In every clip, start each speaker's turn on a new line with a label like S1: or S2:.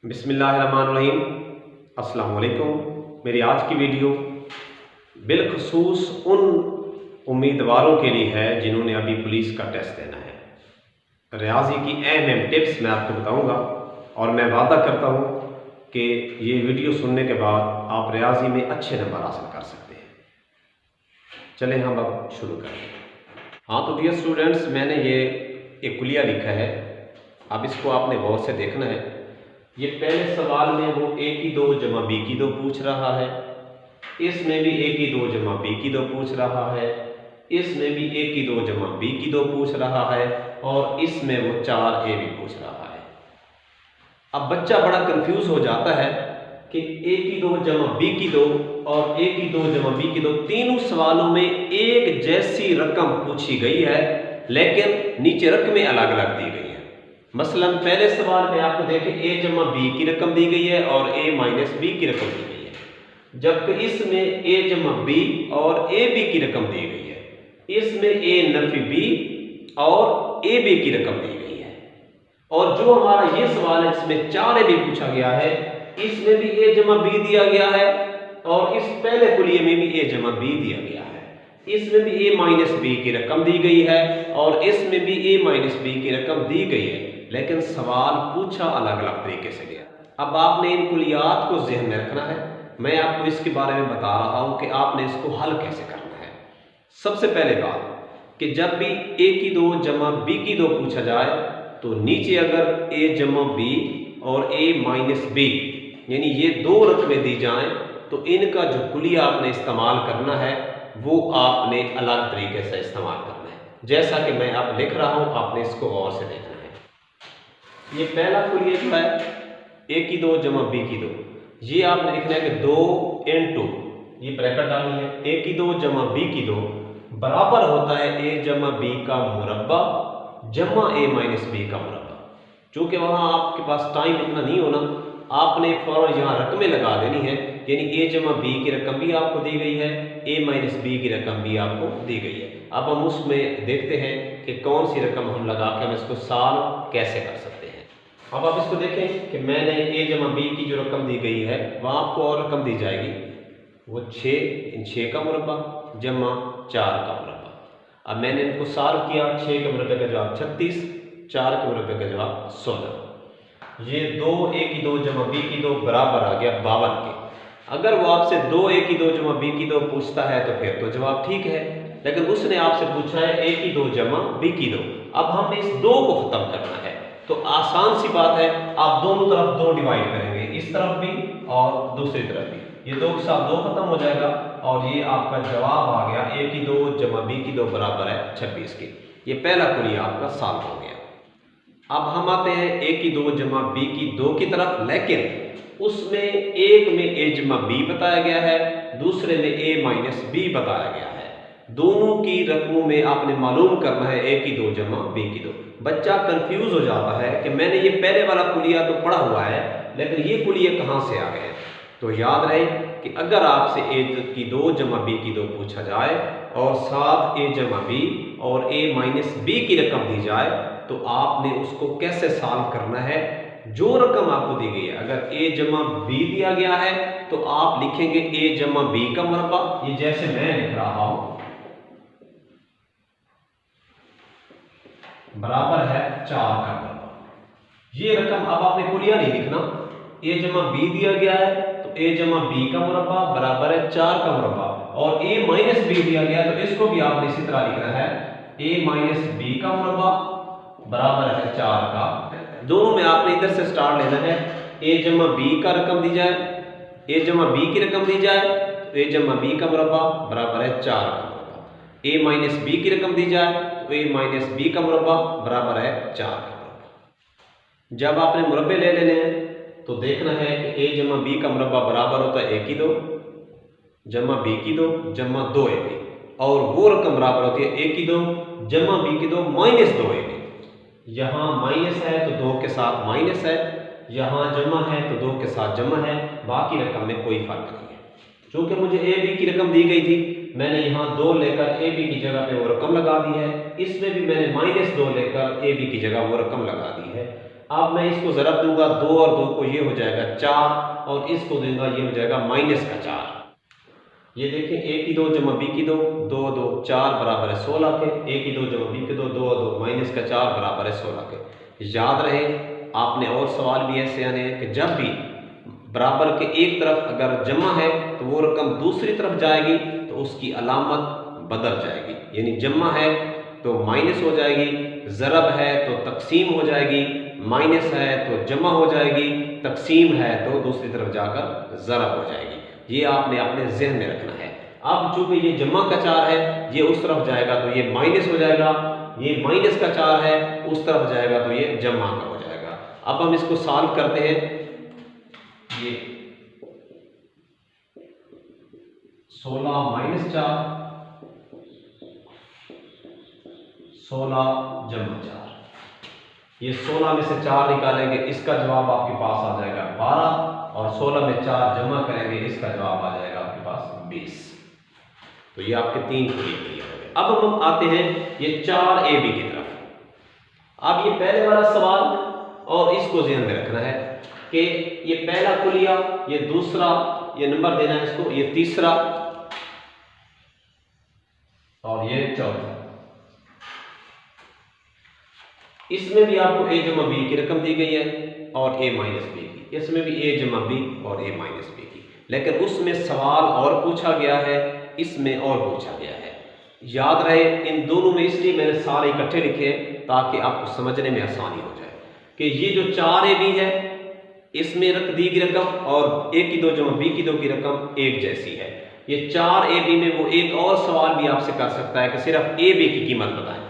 S1: बिस्मिल्लाहिर्रहमानिर्रहीम। अस्सलाम वालेकुम। मेरी आज की वीडियो बिलखसूस उन उम्मीदवारों के लिए है जिन्होंने अभी पुलिस का टेस्ट देना है। रियाजी की अहम टिप्स मैं आपको बताऊंगा और मैं वादा करता हूं कि ये वीडियो सुनने के बाद आप रियाजी में अच्छे नंबर हासिल कर सकते हैं। चलें हम अब शुरू करें। हाँ तो डियर स्टूडेंट्स, मैंने ये एक कुलिया लिखा है, अब इसको आपने गौर से देखना है। ये पहले सवाल में वो a की 2 जमा b की 2 पूछ रहा है, इसमें भी a की 2 जमा b की 2 पूछ रहा है, इसमें भी a की 2 जमा b की 2 पूछ रहा है और इसमें वो 4a भी पूछ रहा है। अब बच्चा बड़ा कंफ्यूज हो जाता है कि a की 2 जमा b की 2 और a की 2 जमा b की 2 तीनों सवालों में एक जैसी रकम पूछी गई है, लेकिन नीचे रकमें अलग अलग दी गई है। मसलन पहले सवाल में आपको देखें a जमा b की रकम दी गई है और a माइनस b की रकम दी गई है, जबकि इसमें a जमा b और a b की रकम दी गई है, इसमें a नफी b और a b की रकम दी गई है। और जो हमारा ये सवाल है इसमें 4a भी पूछा गया है, इसमें भी a जमा b दिया गया है और इस पहले कुलिये में भी a जमा b दिया गया है, इसमें भी a माइनस b की रकम दी गई है और इसमें भी a माइनस b की रकम दी गई है, लेकिन सवाल पूछा अलग अलग तरीके से गया। अब आपने इन कुलियात को ज़हन में रखना है। मैं आपको इसके बारे में बता रहा हूं कि आपने इसको हल कैसे करना है। सबसे पहले बात कि जब भी a की 2 जमा b की 2 पूछा जाए तो नीचे अगर a जमा b और a माइनस b यानी ये दो रकमें दी जाएं तो इनका जो कुलिया आपने इस्तेमाल करना है वो आपने अलग तरीके से इस्तेमाल करना है। जैसा कि मैं आप लिख रहा हूं, आपने इसको गौर से देखना है। ये पहला कुलिया जो है a की 2 जमा b की 2, ये आपने लिखना है कि 2 इंटू, ये ब्रैकेट डालनी है, a की 2 जमा b की 2 बराबर होता है a जमा b का मुरब्बा जमा a माइनस b का मुरब्बा। चूंकि वहां आपके पास टाइम इतना नहीं होना, आपने फौरन यहाँ रकमें लगा देनी है, यानी a जमा b की रकम भी आपको दी गई है, a माइनस b की रकम भी आपको दी गई है। अब हम उसमें देखते हैं कि कौन सी रकम हम लगा के हम इसको सॉल्व कैसे कर सकते हैं। अब आप इसको देखें कि मैंने a जमा b की जो रकम दी गई है वहाँ आपको और रकम दी जाएगी, वो 6 का मुरब्बा जमा 4 का मुरब्बा। अब मैंने इनको सॉल्व किया, 6 के मुरब्बे का जवाब 36, 4 के मुरब्बे का जवाब 16। ये 2a की 2 जमा b की 2 बराबर आ गया 52 के। अगर वो आपसे 2a की 2 जमा b की 2 पूछता है तो फिर तो जवाब ठीक है, लेकिन उसने आपसे पूछा है a की 2 जमा b की 2। अब हमने इस 2 को खत्म करना है, तो आसान सी बात है, आप दोनों तरफ 2 डिवाइड करेंगे, इस तरफ भी और दूसरी तरफ भी। ये 2 के साथ 2 खत्म हो जाएगा और ये आपका जवाब आ गया a की 2 जमा b की 2 बराबर है 26 के। ये पहला कुलिया आपका सॉल्व हो गया। अब हम आते हैं a की 2 जमा b की 2 की तरफ, लेकिन उसमें एक में a जमा b बताया गया है, दूसरे में a माइनस b बताया गया है। दोनों की रकमों में आपने मालूम करना है a की 2 जमा b की 2। बच्चा कंफ्यूज हो जाता है कि मैंने ये पहले वाला कुलिया तो पढ़ा हुआ है, लेकिन ये कुलिया कहाँ से आ गए। तो याद रहे कि अगर आपसे a की 2 जमा b की 2 पूछा जाए और साथ a जमा b और a माइनस b की रकम दी जाए तो आपने उसको कैसे सॉल्व करना है। जो रकम आपको दी गई है, अगर a जमा b दिया गया है तो आप लिखेंगे a जमा b का मुरब्बा, ये जैसे मैं लिख रहा हूं, बराबर है 4 का मुरब्बा। ये रकम अब आपने कुलिया नहीं लिखना, a जमा b दिया गया है तो a जमा b का मुरब्बा बराबर है 4 का मुरब्बा, और a माइनस b दिया गया तो इसको भी आपने इसी तरह लिखना है, a माइनस b का मुरब्बा बराबर है 4 का। दोनों में आपने इधर से स्टार्ट लेना है, a जमा b का रकम दी जाए, a जमा b की रकम दी जाए तो a जमा b का मुरब्बा बराबर है 4 का मुरब्बा, a माइनस b की रकम दी जाए तो a माइनस b का मुरब्बा बराबर है 4 का मुरब्बा। जब आपने मुरब्बे ले लेने हैं तो देखना है कि a जमा b का मुरब्बा बराबर होता है a की 2 जमा b की 2 जमा 2ab, और वो रकम बराबर होती है a की 2 जमा b की 2 माइनस 2ab। यहाँ माइनस है तो 2 के साथ माइनस है, यहाँ जमा है तो 2 के साथ जमा है, बाकी रकम में कोई फर्क नहीं है। चूंकि मुझे a b की रकम दी गई थी, मैंने यहाँ 2 लेकर a b की जगह पे वो रकम लगा दी है, इसमें भी मैंने माइनस 2 लेकर a b की जगह वो रकम लगा दी है। अब मैं इसको ज़रब दूंगा, 2 और 2 को, ये हो जाएगा 4, और इसको दूंगा, ये हो जाएगा -4। ये देखें, a की 2 जमा b की 2, 2 2 4 बराबर है 16 के। a की 2 जमा b की 2, 2 2 -4 बराबर है 16 के। याद रहे, आपने और सवाल भी ऐसे आने हैं कि जब भी बराबर के एक तरफ अगर जमा है तो वो रकम दूसरी तरफ जाएगी तो उसकी अलामत बदल जाएगी, यानी जमा है तो माइनस हो जाएगी, ज़रब है तो तकसीम हो जाएगी, माइनस है तो जमा हो जाएगी, तकसीम है तो दूसरी तरफ जाकर ज़रब हो जाएगी। ये आपने अपने जहन में रखना है। अब चूंकि ये जमा का 4 है, ये उस तरफ जाएगा तो ये माइनस हो जाएगा, ये माइनस का 4 है, उस तरफ जाएगा तो ये जमा का हो जाएगा। अब हम इसको सॉल्व करते हैं। ये 16 - 4, 16 जमा 4, ये 16 में से 4 निकालेंगे, इसका जवाब आपके पास आ जाएगा 12, और 16 में 4 जमा करेंगे, इसका जवाब आ जाएगा आपके पास 20। तो ये आपके 3 क्लियर हो गए। अब हम आते हैं ये 4ab की तरफ। अब ये पहले वाला सवाल, और इसको ध्यान में रखना है कि ये पहला कुलिया, ये दूसरा, ये नंबर देना है इसको, ये तीसरा, और ये चौथा। इसमें भी आपको a जमा b की रकम दी गई है और a माइनस b की, इसमें भी a जमा b और a माइनस b की, लेकिन उसमें सवाल और पूछा गया है, इसमें और पूछा गया है। याद रहे, इन दोनों में इसलिए मैंने सारे इकट्ठे लिखे ताकि आपको समझने में आसानी हो जाए कि ये जो 4ab है, इसमें रख दी गई रकम और a की 2 जमा b की 2 की रकम एक जैसी है। ये 4ab में वो एक और सवाल भी आपसे कर सकता है कि सिर्फ ab की कीमत बताएं,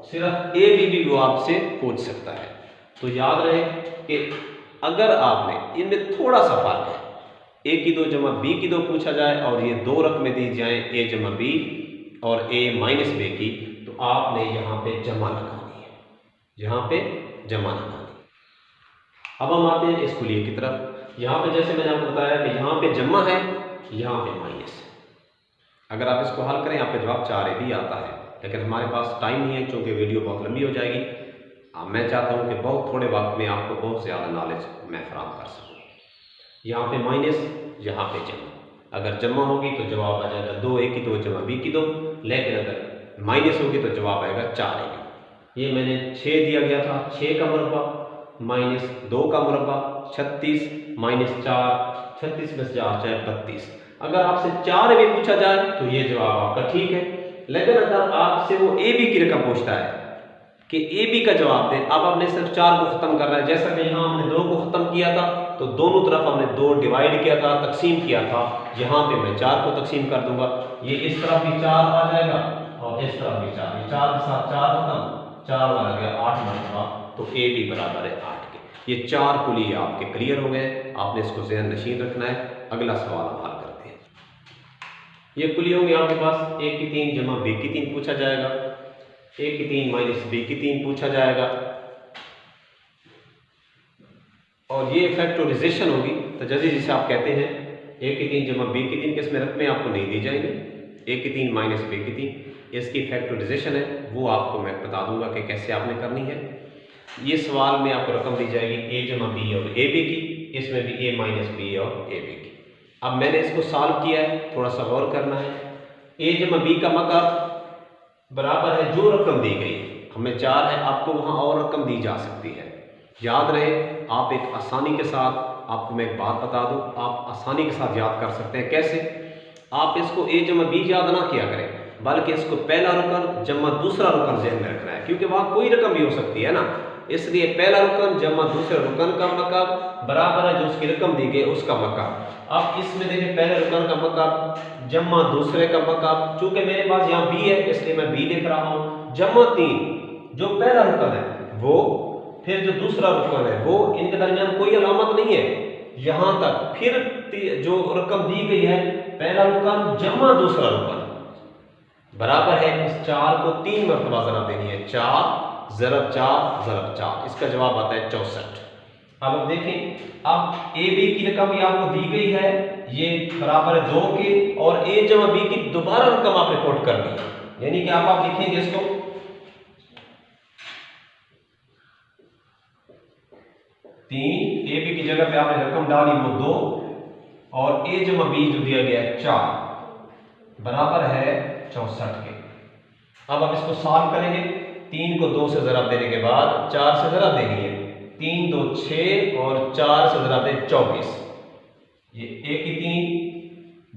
S1: सिर्फ ab भी वो आपसे पूछ सकता है। तो याद रहे कि अगर आपने इनमें थोड़ा सा फर्क है, a की 2 जमा b की 2 पूछा जाए और ये 2 रकमें दी जाए a जमा b और a माइनस b की, तो आपने यहाँ पे जमा लगानी है, यहाँ पे जमा लगानी है। अब हम आते हैं इस कुलिये की तरफ। यहाँ पे जैसे मैंने आपको बताया कि यहाँ पे जमा है, यहाँ पे माइनस है। अगर आप इसको हल करें, आपका जवाब 4ab आता है, लेकिन हमारे पास टाइम नहीं है क्योंकि वीडियो बहुत लंबी हो जाएगी। मैं चाहता हूँ कि बहुत थोड़े वक्त में आपको बहुत ज़्यादा नॉलेज मैं फराहम कर सकूँ। यहाँ पे माइनस, यहाँ पे जमा। अगर जमा होगी तो जवाब आ जाएगा 2 a की 2 जमा b की 2, लेकिन अगर माइनस होगी तो जवाब आएगा 4ab। ये मैंने 6 दिया गया था, 6 का मुरब्बा माइनस 2 का मुरब्बा 36 माइनस 4, 36 में 4 चाहे 32। अगर आपसे 4ab पूछा जाए तो ये जवाब आपका ठीक है, लेकिन अगर आपसे वो ab की रकम पूछता है कि ab का जवाब दें, अब आपने सिर्फ 4 को खत्म करना है। जैसा कि यहाँ हमने 2 को खत्म किया था तो दोनों तरफ हमने 2 डिवाइड किया था, तकसीम किया था। यहाँ पे मैं 4 को तकसीम कर दूंगा, ये इस तरफ भी 4 आ जाएगा और इस तरफ भी 4, 4 के साथ 4 खत्म, 4 आ गया 8 मरतबा, तो ab बराबर है 8 के। ये 4 कुलिये आपके क्लियर हो गए, आपने इसको ज़हन नशीन रखना है। अगला सवाल हम हल करते हैं। ये कुलिये होंगे आपके पास, a की 3 जमा b की 3 पूछा जाएगा, a की 3 माइनस b की 3 पूछा जाएगा, और ये फैक्टराइजेशन होगी, तजज़ी जिसे आप कहते हैं। a की 3 जमा b की 3 के इसमें रकमें आपको नहीं दी जाएंगी, a की 3 माइनस b की 3, इसकी फैक्टराइजेशन है, वो आपको मैं बता दूंगा कि कैसे आपने करनी है। ये सवाल में आपको रकम दी जाएगी a जमा b और ab की, इसमें भी a माइनस b और ab की। अब मैंने इसको सॉल्व किया है, थोड़ा सा गौर करना है। a जमा b का मकब बराबर है जो रकम दी गई, हमें 4 है, आपको वहाँ और रकम दी जा सकती है। याद रहे, आप एक आसानी के साथ, आपको मैं एक बात बता दूं, आप आसानी के साथ याद कर सकते हैं। कैसे? आप इसको a जमा b याद ना किया करें, बल्कि इसको पहला रुकन जमा दूसरा रुकन ज़हन में रखना है, क्योंकि वहाँ कोई रकम भी हो सकती है ना। इसलिए पहला रुकन जमा दूसरे रुकन का मकब बराबर है जो उसकी रकम दी गई उसका मकब। अब इसमें देखिए, पहले रुकन का मकब जमा दूसरे का मकब, चूंकि मेरे पास यहाँ b है इसलिए मैं b लिख रहा हूँ, जमा 3 जो पहला रुकन है वो, फिर जो दूसरा रुकन है वो, इनके दरमियान कोई अलामत नहीं है यहाँ तक। फिर जो रकम दी गई है, पहला रुकन जमा दूसरा रुकन बराबर है, इस 4 को 3 मरतबा ज़रब देनी है, 4 ज़रब 4 ज़रब 4, इसका जवाब आता है 64। अब देखें, अब a b की रकम भी आपको दी गई है, ये बराबर है 2 के, और a जमा b की दोबारा रकम आपने पुट करनी है, यानी कि आप लिखेंगे इसको 3, ए बी की जगह पे आपने रकम डाली वो 2 और ए जमा बी जो दिया गया है 4 बराबर है 64 के। अब आप इसको सॉल्व करेंगे। 3 को 2 से ज़रब देने के बाद 4 से ज़रब देनी है। 3 2 6 और 4 से ज़रब दे 24। ये ए की 3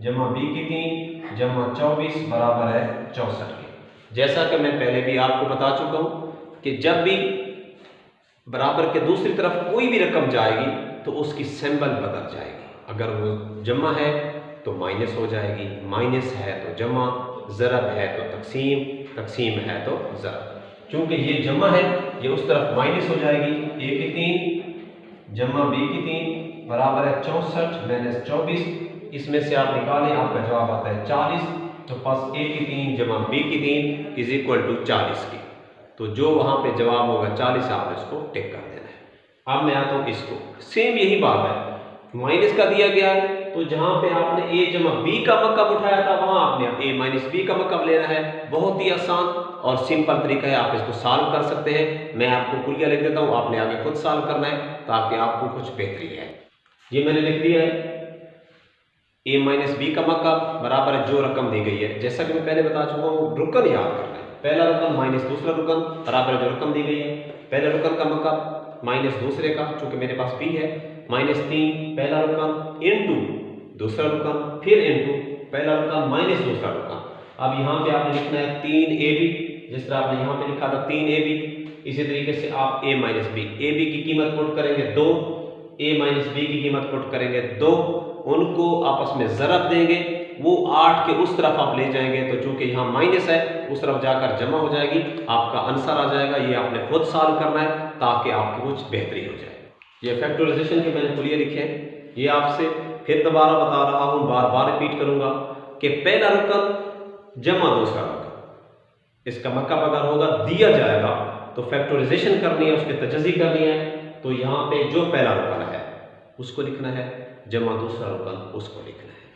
S1: जमा बी की 3 जमा 24 बराबर है 64 के। जैसा कि मैं पहले भी आपको बता चुका हूँ कि जब भी बराबर के दूसरी तरफ कोई भी रकम जाएगी तो उसकी सिंबल बदल जाएगी। अगर वो जमा है तो माइनस हो जाएगी, माइनस है तो जमा, ज़रब है तो तकसीम, तकसीम है तो ज़रब। चूंकि ये जमा है ये उस तरफ माइनस हो जाएगी। ए की 3 जमा बी की 3 बराबर है 64 माइनस 24। इसमें से आप निकालें, आपका जवाब आता है 40। तो बस ए की 3 जमा बी की 3 इज इक्वल टू 40 की। तो जो वहां पे जवाब होगा 40 आपने इसको टिक कर देना है। अब मैं आता हूं इसको, सेम यही बात है, माइनस का दिया गया है तो जहां पे आपने ए जमा बी का मकब उठाया था वहां आपने ए माइनस बी का मकब लेना है। बहुत ही आसान और सिंपल तरीका है, आप इसको सॉल्व कर सकते हैं। मैं आपको कुलिया लिख देता हूं, आपने आगे खुद सॉल्व करना है ताकि आपको कुछ बेहतरी है। ये मैंने लिख दिया है, ए माइनस बी का मकब बराबर है जो रकम दी गई है। जैसा कि मैं पहले बता चुका हूँ, रुकन याद करना है। पहला रुकन माइनस दूसरा रुकन बराबर है जो रकम दी गई है। पहले रुकन का मकब माइनस दूसरे का, चूंकि मेरे पास बी है, -3 पहला रुकन इनटू दूसरा रुकन फिर इनटू पहला रुकन माइनस दूसरा रुकन। अब यहाँ पे आपने लिखना है 3ab, जिस तरह आपने यहाँ पे लिखा था 3ab। इसी तरीके से आप a minus B, A B की कीमत पुट करेंगे 2, a माइनस बी की कीमत पुट करेंगे 2, उनको आपस में ज़रब देंगे, वो 8 के उस तरफ आप ले जाएंगे तो चूंकि यहाँ माइनस है उस तरफ जाकर जमा हो जाएगी, आपका आंसर आ जाएगा। ये आपने खुद सॉल्व करना है ताकि आपकी कुछ बेहतरी हो जाए। ये फैक्टराइजेशन के मैंने कुलिया लिखे हैं। ये आपसे फिर दोबारा बता रहा हूँ, बार बार रिपीट करूंगा कि पहला रुकन जमा दूसरा रुकन, इसका मकब अगर होगा दिया जाएगा तो फैक्टराइजेशन करनी है, उसकी तजज़ी करनी है। तो यहाँ पे जो पहला रुकन है उसको लिखना है, जमा दूसरा रुकन उसको लिखना है,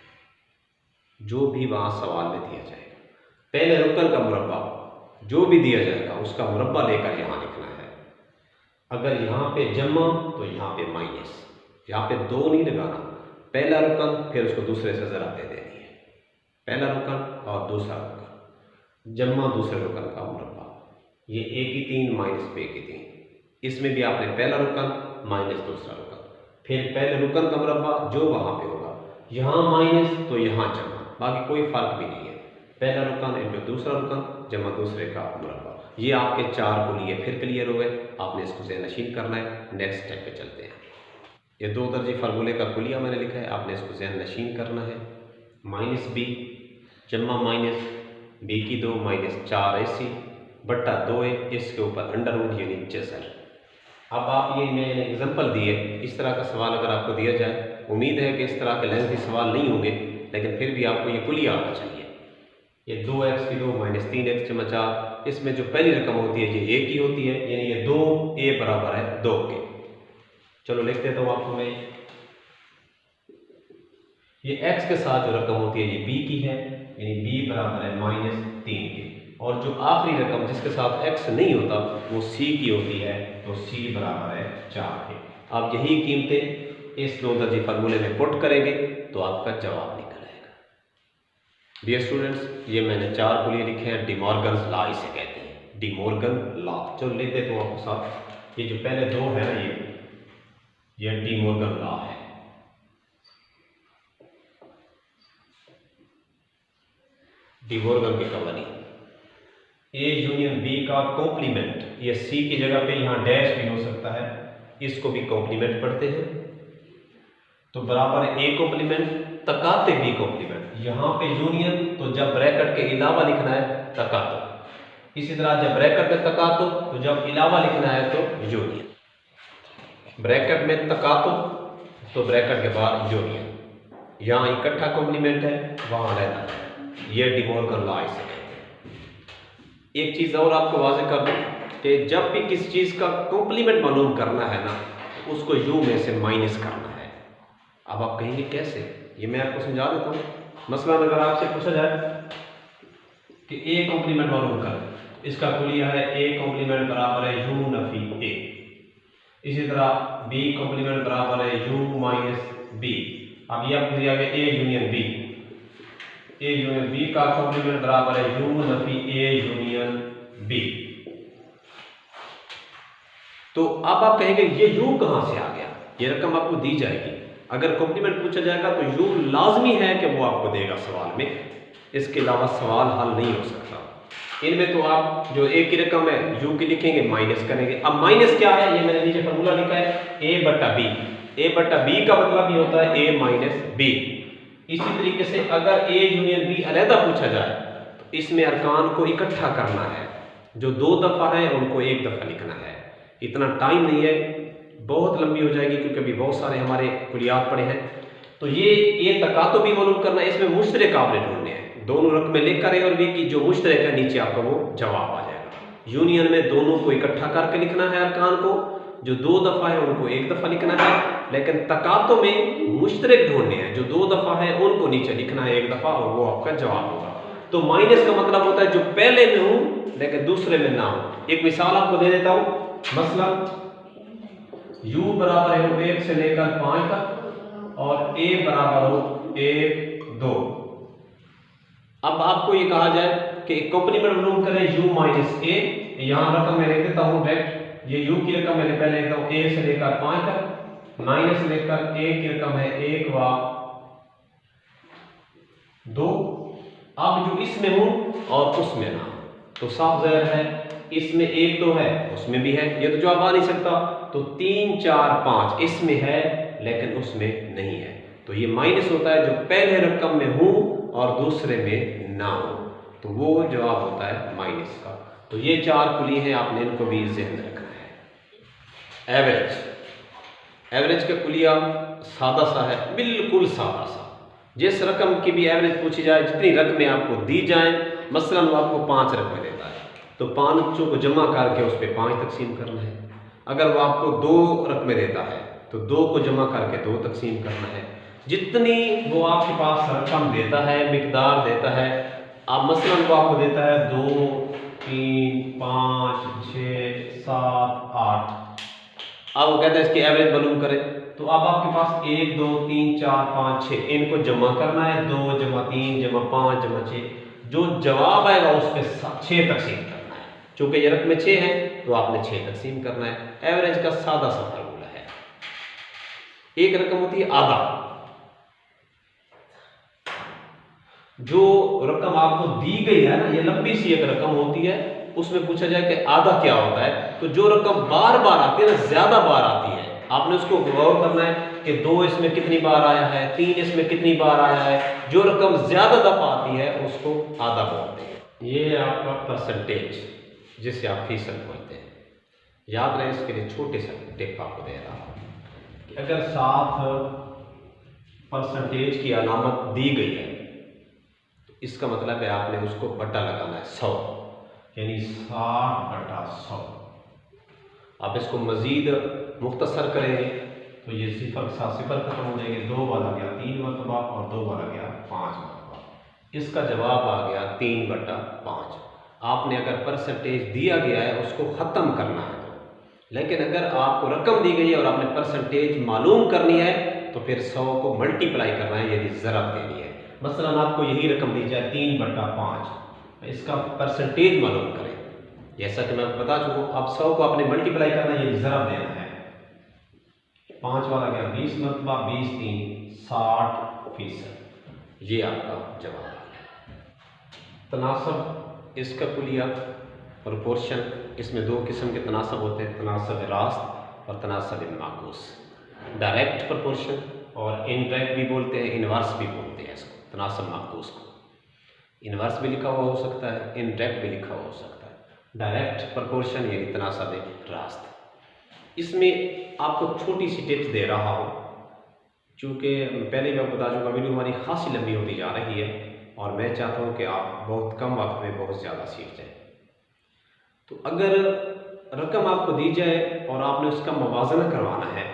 S1: जो भी वहां सवाल में दिया जाएगा। पहले रुकन का मुरब्बा जो भी दिया जाएगा उसका मुरब्बा लेकर यहाँ लिखना है। अगर यहाँ पे जमा तो यहाँ पे माइनस, यहाँ पे 2 नहीं लगाना, पहला रुकन फिर उसको दूसरे से ज़रा दे देनी है। पहला रुकन और दूसरा रुकन जमा दूसरे रुकन का मुरब्बा, ये a की 3 माइनस b की 3। इसमें भी आपने पहला रुकन माइनस दूसरा रुकन, फिर पहले रुकन का मुरब्बा जो वहां पे होगा, यहाँ माइनस तो यहाँ जमा, बाकी कोई फर्क भी नहीं है। पहला रुकन इनटू दूसरा रुकन जमा दूसरे का मुरब्बा। ये आपके 4 कुलिये फिर क्लियर हो गए। आपने इसको ज़हन-नशीन करना है। नेक्स्ट स्टेप पे चलते हैं। ये 2 दर्जे फार्मूले का कुलिया मैंने लिखा है, आपने इसको ज़हन-नशीन करना है। -b जमा माइनस b की 2 माइनस 4ac बट्टा 2a, इसके ऊपर अंडर रूट यानी जज़र। अब आप ये मैंने एग्जांपल दिए, इस तरह का सवाल अगर आपको दिया जाए, उम्मीद है कि इस तरह के लेंथी सवाल नहीं होंगे, लेकिन फिर भी आपको ये कुलिया आना चाहिए। ये 2x की 2 माइनस 3x जमा 4, इसमें जो पहली रकम होती है ये a की होती है, यानी ये 2a बराबर है 2 के। चलो लिख देता हूँ आपको मैं, ये x के साथ जो रकम होती है ये b की है, यानी b बराबर है -3 के। और जो आखिरी रकम जिसके साथ x नहीं होता वो c की होती है, तो c बराबर है 4 के। आप यही कीमतें इस 2 दर्जे फार्मूले में पुट करेंगे तो आपका जवाब निकल आएगा। डियर स्टूडेंट्स, ये मैंने 4 कुलिये लिखे हैं, डिमॉर्गन्स लॉ इसे कहते हैं, डिमॉर्गन लॉ। चलो लिख देता हूँ आपके साथ। ये जो पहले 2 है ना, ये डिमॉर्गन लॉ है। डिमॉर्गन की कवानीन, ए यूनियन बी का कॉम्प्लीमेंट, ये सी की जगह पे यहाँ डैश भी हो सकता है, इसको भी कॉम्प्लीमेंट पढ़ते हैं। तो बराबर ए कॉम्प्लीमेंट तकाते बी कॉम्प्लीमेंट, यहाँ पे यूनियन तो जब ब्रैकेट के अलावा लिखना है तकातो, इसी तरह जब ब्रैकेट में तकातो तो जब अलावा लिखना है तो यूनियन। ब्रैकेट में तकातो तो ब्रैकेट के बाद यूनियन, यहाँ इकट्ठा कॉम्प्लीमेंट है वहाँ रहता है। ये डिमॉर्गन लॉ इसे कहते हैं। एक चीज़ और आपको वाज़ेह कर दूँ कि जब भी किसी चीज़ का कॉम्प्लीमेंट मालूम करना है ना, तो उसको यू में से माइनस करना है। अब आप कहेंगे कैसे, ये मैं आपको समझा देता हूँ। मसलन अगर आपसे पूछा जाए कि ए कॉम्प्लीमेंट मालूम कर, इसका कुलिया है ए कॉम्प्लीमेंट बराबर है यू नफी ए। इसी तरह बी कॉम्प्लीमेंट बराबर है यू माइनस बी। अब ये आपको दिया गया A union B, A union B का कॉम्प्लीमेंट बराबर है यू नफी ए यूनियन बी। तो अब आप कहेंगे ये यू कहां से आ गया, ये रकम आपको दी जाएगी। अगर कॉम्प्लीमेंट पूछा जाएगा तो यू लाजमी है कि वो आपको देगा सवाल में, इसके अलावा सवाल हल नहीं हो सकता। इनमें तो आप जो ए की रकम है यू की लिखेंगे, माइनस करेंगे। अब माइनस क्या है, ये मैंने नीचे फॉर्मूला लिखा है ए बटा बी। ए बटा बी का मतलब ये होता है ए माइनस बी। इसी तरीके से अगर ए यूनियन बी अलहदा पूछा जाए तो इसमें अरकान को इकट्ठा करना है, जो 2 दफा है उनको 1 दफा लिखना है। इतना टाइम नहीं है, बहुत लंबी हो जाएगी क्योंकि अभी बहुत सारे हमारे कुलियात पड़े हैं। तो ये तकातो भी मालूम करना है, इसमें मुश्तरक आपने ढूंढने हैं। दोनों रकमें लिखकर ए और बी की जो मुश्तरक है नीचे आपका वो जवाब आ जाएगा। यूनियन में दोनों को इकट्ठा करके लिखना है अरकान को, जो 2 दफा है उनको 1 दफा लिखना है। लेकिन तकातो में मुश्तरक ढूंढने हैं, जो 2 दफा है उनको नीचे लिखना है 1 दफा, और वो आपका जवाब होगा। तो माइनस का मतलब होता है जो पहले में हूं लेकिन दूसरे में ना हो। एक मिसाल आपको दे देता हूं, मसलन u बराबर है 1 से लेकर 5 तक और a बराबर हो 1 2। अब आपको ये कहा जाए कि कॉम्प्लीमेंट मालूम करें u माइनस ए। यहां रकम मैं लिख देता हूं डायरेक्ट, ये u की रकम मैंने पहले लिखता हूं a से लेकर 5 तक, माइनस लेकर a की रकम है 1 व 2। अब जो इसमें हूं और उसमें ना, तो साफ ज़ाहिर है इसमें 1 तो है उसमें भी है, ये तो जवाब आ नहीं सकता। तो 3 4 5 इसमें है लेकिन उसमें नहीं है, तो ये माइनस होता है जो पहले रकम में हूं और दूसरे में ना हो, तो वो जवाब होता है माइनस का। तो ये 4 कुली हैं, आपने इनको भी ज़हन रखना है। एवरेज, एवरेज का कुलिया सादा सा है, बिल्कुल सादा सा। जिस रकम की भी एवरेज पूछी जाए, जितनी रकमें आपको दी जाएं, मसलन वो आपको 5 रकमें देता है तो 5 को जमा करके उस पर 5 तकसीम करना है। अगर वो आपको 2 रकमें देता है तो 2 को जमा करके 2 तकसीम करना है। जितनी वो आपके पास रकम देता है, मिकदार देता है, आप मसलन वो आपको देता है 2 3 5 6 7 8, अब वो कहता है इसकी एवरेज मालूम करें, तो अब आपके पास 1 2 3 4 5 6, इनको जमा करना है 2 जमा 3 जमा 5 जमा 6, जो जवाब आएगा उस पर 6 तकसीम करना है। चूंकि ये रकम 6 है तो आपने 6 तकसीम करना है। एवरेज का सादा सा फार्मूला है। एक रकम होती है आधा, जो रकम आपको दी गई है ना, ये लंबी सी एक रकम होती है, उसमें पूछा जाए कि आधा क्या होता है, तो जो रकम बार बार आती है ना, ज्यादा बार आती है, आपने उसको गौर करना है कि 2 इसमें कितनी बार आया है, 3 इसमें कितनी बार आया है। जो रकम ज्यादा दफा आती है उसको आधा बोलते हैं। ये आपका परसेंटेज, जिसे आप फीसद बोलते हैं। याद रहे, इसके लिए छोटे से टिप आपको दे रहा हूं कि अगर 7% की अलामत दी गई है तो इसका मतलब है आपने उसको बटा लगाना है 100, यानी 60/100। आप इसको मजीद मुख्तसर करेंगे तो ये 0 के साथ 0 खत्म हो जाएंगे, 2 वाला गया 3 मरतबा और 2 वाला गया 5 मरतबा। इसका जवाब आ गया 3/5। आपने अगर परसेंटेज दिया गया है उसको ख़त्म करना है, लेकिन अगर आपको रकम दी गई है और आपने परसेंटेज मालूम करनी है तो फिर 100 को मल्टीप्लाई करना है, यानी ज़रब देनी है। मसलन आपको यही रकम दी जाए 3/5, इसका परसेंटेज मालूम करें, जैसा कि मैं बता चुका हूँ। अब 100 को आपने मल्टीप्लाई करना है, ये ज़रब देना है। 5 वाला गया 20 मरतबा, 20 3 60%। ये आपका जवाब है। तनासब इसका कुलिया प्रोपोर्शन, इसमें 2 किस्म के तनासब होते हैं, तनासब रास्त और तनासब माकूस। डायरेक्ट प्रोपोर्शन और इनडायरेक्ट भी बोलते हैं, इनवर्स भी बोलते हैं इसको, तनासब माकूस को। इनवर्स भी लिखा हुआ हो सकता है, इनडायरेक्ट भी लिखा हुआ हो सकता है। डायरेक्ट प्रोपोर्शन यानी तनासब रास्त। इसमें आपको छोटी सी टिप्स दे रहा हूँ, चूँकि पहले मैं बता चुका, वीडियो हमारी खासी लंबी होती जा रही है और मैं चाहता हूँ कि आप बहुत कम वक्त में बहुत ज़्यादा सीख जाएं। तो अगर रकम आपको दी जाए और आपने उसका मुवाज़ना करवाना है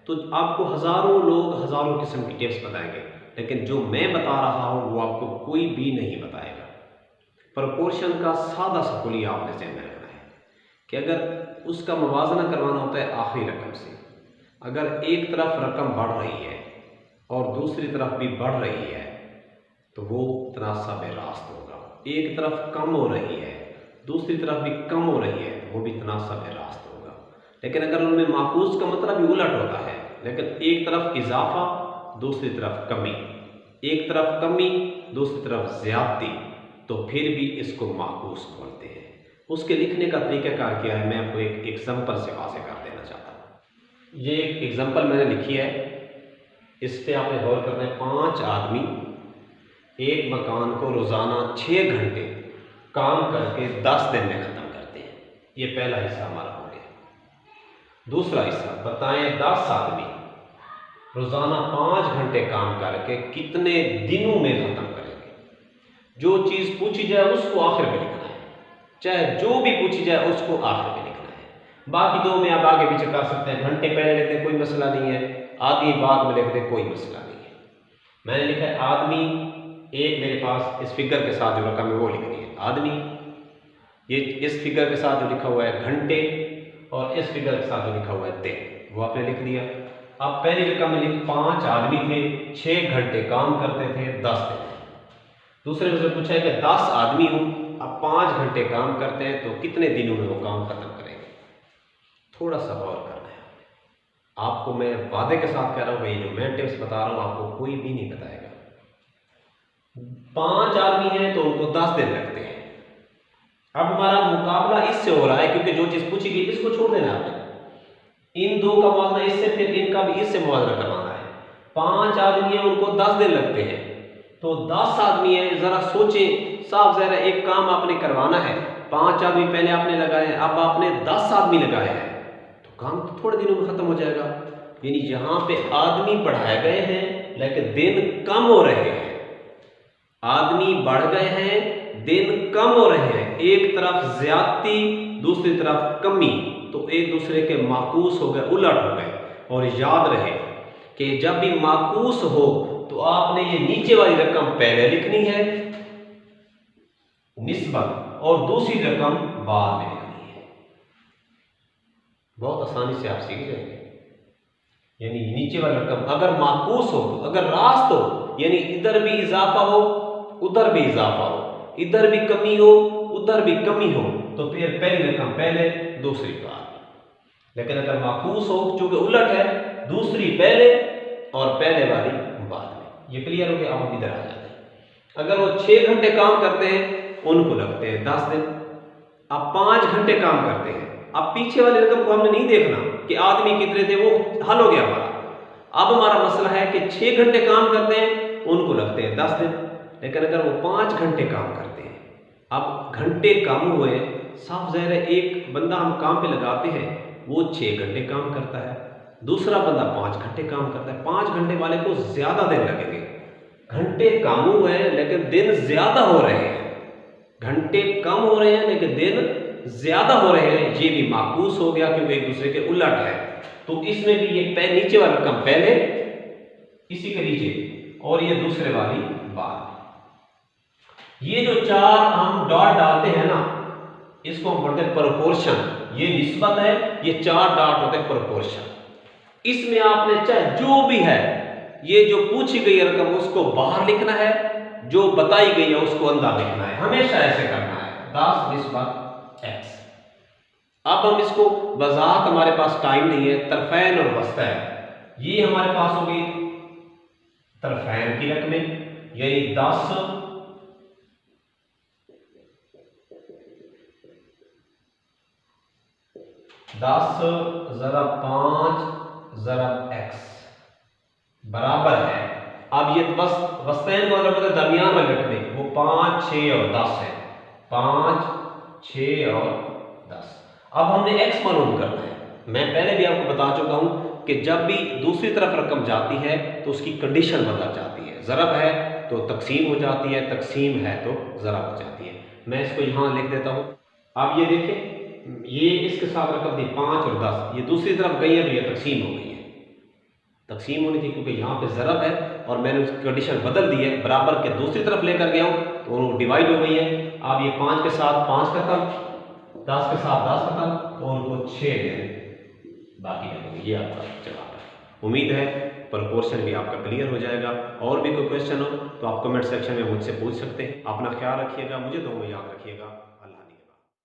S1: तो आपको हज़ारों लोग हज़ारों किस्म की टिप्स बताएंगे, लेकिन जो मैं बता रहा हूँ वो आपको कोई भी नहीं बताएगा। प्रोपोर्शन का सादा सा कुलिया आपने ज़हन में रखना है कि अगर उसका मुवाजना करवाना होता है आखिरी रकम से। अगर एक तरफ रकम बढ़ रही है और दूसरी तरफ भी बढ़ रही है तो वो तनासब रास्त होगा। एक तरफ कम हो रही है, दूसरी तरफ भी कम हो रही है, वो भी तनासब रास्त होगा। लेकिन अगर उनमें माकूस का मतलब भी उलट होता है, लेकिन एक तरफ इजाफा दूसरी तरफ कमी, एक तरफ कमी दूसरी तरफ ज्यादती, तो फिर भी इसको माकूस बोलते हैं। उसके लिखने का तरीक़ाकार क्या है, मैं आपको एक एग्जाम्पल से वाज़ेह कर देना चाहता हूँ। ये एक एग्जाम्पल मैंने लिखी है, इस पर आपने गौर करना है। 5 आदमी एक मकान को रोज़ाना 6 घंटे काम करके 10 दिन में ख़त्म करते हैं। ये पहला हिस्सा हमारा हो गया। दूसरा हिस्सा बताएं 10 आदमी रोज़ाना 5 घंटे काम करके कितने दिनों में ख़त्म करेंगे। जो चीज़ पूछी जाए उसको आखिर में लिखना है, चाहे जो भी पूछी जाए उसको आखिर में लिखना है। बाकी दो में आप आगे पीछे कर सकते हैं, घंटे पहले लिख दें कोई मसला नहीं है, आदमी बाद में लिख दें कोई मसला नहीं है। मैंने लिखा है आदमी एक, मेरे पास इस फिगर के साथ जो रकम है वो लिखनी है आदमी, ये इस फिगर के साथ जो लिखा हुआ है घंटे, और इस फिगर के साथ जो लिखा हुआ है दिन, वो आपने लिख दिया। अब पहली रकम में लिख 5 आदमी थे, 6 घंटे काम करते थे, 10 दिन। दूसरे में पूछा है कि 10 आदमी हूँ, अब 5 घंटे काम करते हैं तो कितने दिनों में वो काम खत्म करेंगे। थोड़ा सा गौर करना है आपको। मैं वादे के साथ कह रहा हूँ, भाई जो मैं टिप्स बता रहा हूँ आपको कोई भी नहीं बताएगा। 5 आदमी हैं तो उनको 10 दिन लगते हैं। अब हमारा मुकाबला इससे हो रहा है क्योंकि जो चीज पूछी गई इसको छोड़ देना आपने, इन दो का मुआवजा इससे, फिर इनका भी इससे मुआवजा करवाना है। 5 आदमी हैं उनको 10 दिन लगते हैं, तो 10 आदमी हैं, जरा सोचें, साफ ज़ाहिर है एक काम आपने करवाना है, 5 आदमी पहले आपने लगाए, अब आपने 10 आदमी लगाए हैं, तो काम तो थोड़े दिनों में खत्म हो जाएगा। यानी यहाँ पे आदमी बढ़ाए गए हैं लेकिन दिन कम हो रहे हैं। आदमी बढ़ गए हैं, दिन कम हो रहे हैं। एक तरफ ज्यादती दूसरी तरफ कमी, तो एक दूसरे के माकूस हो गए, उलट हो गए। और याद रहे कि जब भी माकूस हो तो आपने ये नीचे वाली रकम पहले लिखनी है निस्बत, और दूसरी रकम बाद में लिखनी है। बहुत आसानी से आप सीख जाएंगे। यानी नीचे वाली रकम अगर माकूस हो, अगर रास्त हो, यानी इधर भी इजाफा हो उधर भी इजाफा हो, इधर भी कमी हो उधर भी कमी हो, तो फिर पहली रकम पहले दूसरी बाद। लेकिन अगर माकूस हो, चूंकि उलट है, दूसरी पहले और पहले वाली बाद में। ये क्लियर हो गया। अब हम इधर आ जाते हैं। अगर वो 6 घंटे काम करते हैं उनको लगते हैं 10 दिन। अब 5 घंटे काम करते हैं, अब पीछे वाली रकम को हमने नहीं देखना कि आदमी कितने थे, वो हल हो गया हमारा। अब हमारा मसला है कि 6 घंटे काम करते हैं उनको लगते हैं 10 दिन। लेकिन अगर वो 5 घंटे काम करते हैं, अब घंटे कम हुए, साफ ज़ाहिर है एक बंदा हम काम पे लगाते हैं वो 6 घंटे काम करता है, दूसरा बंदा 5 घंटे काम करता है। 5 घंटे वाले को ज़्यादा दिन लगेंगे। घंटे कम हुए लेकिन दिन ज़्यादा हो रहे हैं, घंटे कम हो रहे हैं लेकिन दिन ज़्यादा हो रहे हैं। ये भी माकूस हो गया क्योंकि एक दूसरे के उलट है। तो इसमें भी ये नीचे वाला रकम पहले, इसी के नीचे, और ये दूसरे वाली बाद। ये जो 4 हम डॉट डालते हैं ना, इसको हम बोलते हैं प्रोपोर्शन। ये निस्बत है, ये 4 डॉट होते हैं प्रोपोर्शन। इसमें आपने चाहे जो भी है, ये जो पूछी गई रकम उसको बाहर लिखना है, जो बताई गई है उसको अंदर लिखना है। हमेशा ऐसे करना है, 10 निस्बत x। अब हम इसको वजाहत, हमारे पास टाइम नहीं है, तरफैन और वस्तैन, ये हमारे पास होगी तरफैन की रकमें, यानी 10 ज़रा 5 ज़रा x बराबर है। अब ये वस्तैन को अगर मतलब दरमियान वाले रख दें, वो 5, 6 और 10 है। 5, 6 और 10। अब हमने x मालूम करना है। मैं पहले भी आपको बता चुका हूं कि जब भी दूसरी तरफ रकम जाती है तो उसकी कंडीशन बदल जाती है। ज़रब है तो तकसीम हो जाती है, तकसीम है तो ज़रब हो जाती है। मैं इसको यहाँ लिख देता हूँ। अब ये देखें, ये इसके साथ रकम थी 5 और 10, ये दूसरी तरफ गई है तो ये तकसीम हो गई है। तकसीम होनी थी क्योंकि यहाँ पे ज़रब है और मैंने उसकी कंडीशन बदल दी है, बराबर के दूसरी तरफ लेकर गया हूँ तो वो डिवाइड हो गई है। अब ये 5 के साथ 5 खत्म, 10 के साथ 10 खत्म, और उनको 6 दिन बाकी लगेंगे। ये आपका जवाब है। उम्मीद है प्रोपोर्शन भी आपका क्लियर हो जाएगा। और भी कोई क्वेश्चन हो तो आप कमेंट सेक्शन में मुझसे पूछ सकते हैं। अपना ख्याल रखिएगा, मुझे दुआ में याद रखिएगा।